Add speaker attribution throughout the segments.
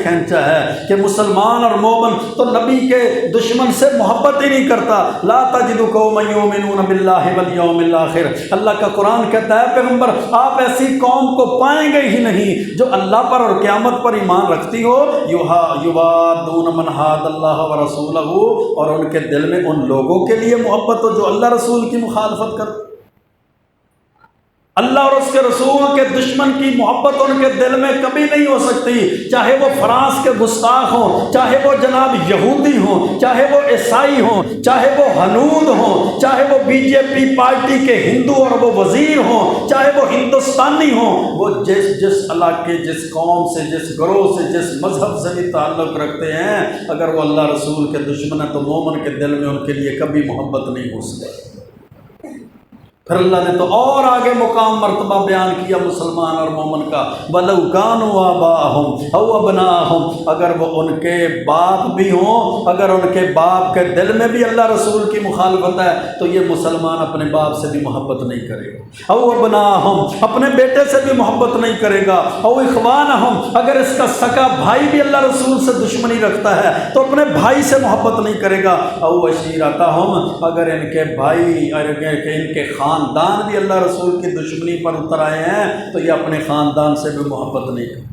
Speaker 1: کھینچا ہے کہ مسلمان اور مومن تو نبی کے دشمن سے محبت ہی نہیں کرتا۔ لا تجد قوما یؤمنون باللہ والیوم الآخر، اللہ کا قرآن کہتا ہے پیغمبر آپ ایسی قوم کو پائیں گے ہی نہیں جو اللہ پر اور قیامت پر ایمان رکھتی ہو، یوادون من حاد اللہ ورسولہ، اور ان کے دل میں ان لوگوں کے لیے محبت ہو جو اللہ رسول کی مخالفت کرتے۔ اللہ اور اس کے رسول کے دشمن کی محبت ان کے دل میں کبھی نہیں ہو سکتی، چاہے وہ فرانس کے گستاخ ہوں، چاہے وہ جناب یہودی ہوں، چاہے وہ عیسائی ہوں، چاہے وہ ہنود ہوں، چاہے وہ بی جے پی پارٹی کے ہندو اور وہ وزیر ہوں، چاہے وہ ہندوستانی ہوں، وہ جس علاقے، جس قوم سے، جس گروہ سے، جس مذہب سے بھی تعلق رکھتے ہیں، اگر وہ اللہ رسول کے دشمن ہے تو مومن کے دل میں ان کے لیے کبھی محبت نہیں ہو سکتی۔ پھر اللہ نے تو اور آگے مقام مرتبہ بیان کیا مسلمان اور مومن کا، وَلَوْ كَانُوا آبَاءَهُمْ أَوْ أَبْنَاءَهُمْ، اگر وہ ان کے باپ بھی ہوں، اگر ان کے باپ کے دل میں بھی اللہ رسول کی مخالفت ہے تو یہ مسلمان اپنے باپ سے بھی محبت نہیں کرے گا، أَوْ أَبْنَاءَهُمْ، اپنے بیٹے سے بھی محبت نہیں کرے گا، أَوْ إِخْوَانَهُمْ، اگر اس کا سکا بھائی بھی اللہ رسول سے دشمنی رکھتا ہے تو اپنے بھائی سے محبت نہیں کرے گا، أَوْ عَشِيرَتَهُمْ، اگر ان کے بھائی اور ان کے خاندان بھی اللہ رسول کی دشمنی پر اتر آئے ہیں تو یہ اپنے خاندان سے بھی محبت نہیں کرتے۔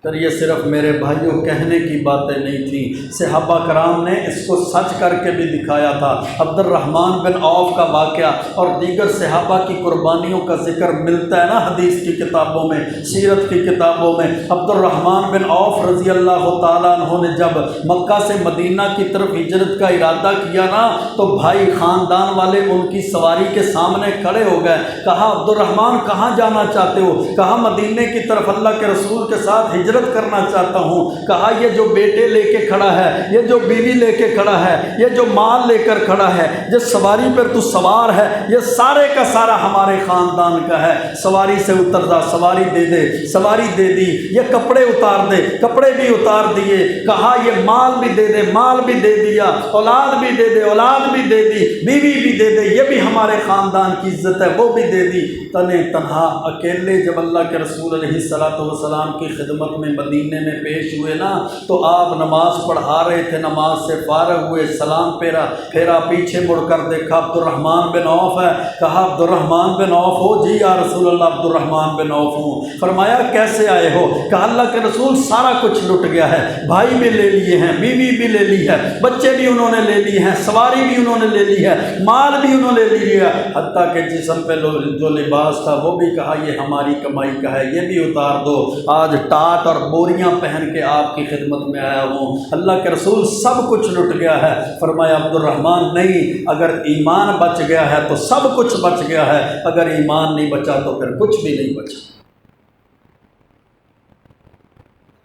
Speaker 1: پھر یہ صرف میرے بھائیوں کہنے کی باتیں نہیں تھیں، صحابہ کرام نے اس کو سچ کر کے بھی دکھایا تھا۔ عبد الرحمن بن عوف کا واقعہ اور دیگر صحابہ کی قربانیوں کا ذکر ملتا ہے نا حدیث کی کتابوں میں، سیرت کی کتابوں میں۔ عبد الرحمن بن عوف رضی اللہ تعالیٰ عنہ نے جب مکہ سے مدینہ کی طرف ہجرت کا ارادہ کیا نا تو بھائی خاندان والے ان کی سواری کے سامنے کھڑے ہو گئے، کہا عبد الرحمن کہاں جانا چاہتے ہو؟ کہا مدینے کی طرف اللہ کے رسول کے ساتھ ہجرت کرنا چاہتا ہوں۔ کہا یہ جو بیٹے لے کے کھڑا ہے، یہ جو بیوی لے کے کھڑا ہے، یہ جو مال لے کر کھڑا ہے، جس سواری پر تو سوار ہے، یہ سارے کا سارا ہمارے خاندان کا ہے، سواری سے اتر جا، سواری دے دے، سواری دے دی، یہ کپڑے اتار دے، کپڑے بھی اتار دیے، کہا یہ مال بھی دے دے، مال بھی دے دیا، اولاد بھی دے دے، اولاد بھی دے دی، بیوی بھی دے دے، یہ بھی ہمارے خاندان کی عزت ہے، وہ بھی دے دی۔ تنے تنہا اکیلے جب اللہ کے رسول علیہ السلام کی خدمت میں مدینے میں پیش ہوئے نا تو آپ نماز پڑھا رہے تھے، نماز سے فارغ ہوئے، سلام پھیرا، پیچھے مڑ کر دیکھا عبد الرحمن بن عوف ہے، کہا عبد الرحمن بن عوف ہو؟ جی یا رسول اللہ عبد الرحمن بن عوف ہوں۔ فرمایا کیسے آئے ہو؟ کہا اللہ کے رسول سارا کچھ لٹ گیا ہے، بھائی بھی لے لیے ہیں، بیوی بھی لے لی ہے، بچے بھی انہوں نے لے لی ہیں، سواری بھی انہوں نے لے لی ہے، مال بھی انہوں نے لے لیا، حتیٰ کہ جسم پہ جو لباس تھا وہ بھی کہا یہ ہماری کمائی کا ہے، یہ بھی اتار دو، آج ٹاٹ اور بوریاں پہن کے آپ کی خدمت میں آیا ہوں۔ اللہ کے رسول سب کچھ لٹ گیا ہے۔ فرمایا عبد الرحمن نہیں، اگر ایمان بچ گیا ہے تو سب کچھ بچ گیا ہے، اگر ایمان نہیں بچا تو پھر کچھ بھی نہیں بچا۔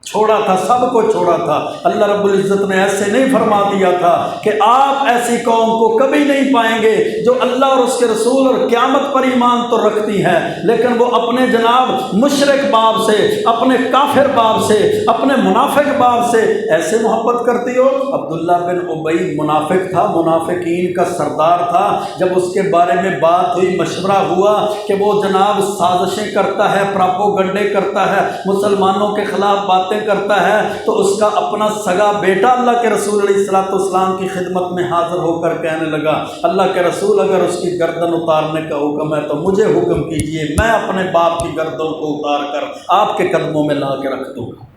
Speaker 1: چھوڑا تھا، سب کو چھوڑا تھا۔ اللہ رب العزت نے ایسے نہیں فرما دیا تھا کہ آپ ایسی قوم کو کبھی نہیں پائیں گے جو اللہ اور اس کے رسول اور قیامت پر ایمان تو رکھتی ہے لیکن وہ اپنے جناب مشرک باپ سے، اپنے کافر باپ سے، اپنے منافق باپ سے ایسے محبت کرتی ہو۔ عبداللہ بن ابی منافق تھا، منافقین کا سردار تھا۔ جب اس کے بارے میں بات ہوئی، مشورہ ہوا کہ وہ جناب سازشیں کرتا ہے، پراپوگنڈے کرتا ہے، مسلمانوں کے خلاف باتیں کرتا ہے، تو اس کا اپنا سگا بیٹا اللہ کے رسول علیہ السلام کی خدمت میں حاضر ہو کر کہنے لگا اللہ کے رسول اگر اس کی گردن اتارنے کا حکم ہے تو مجھے حکم کیجئے، میں اپنے باپ کی گردن کو اتار کر آپ کے قدموں میں لا کے رکھ دوں گا۔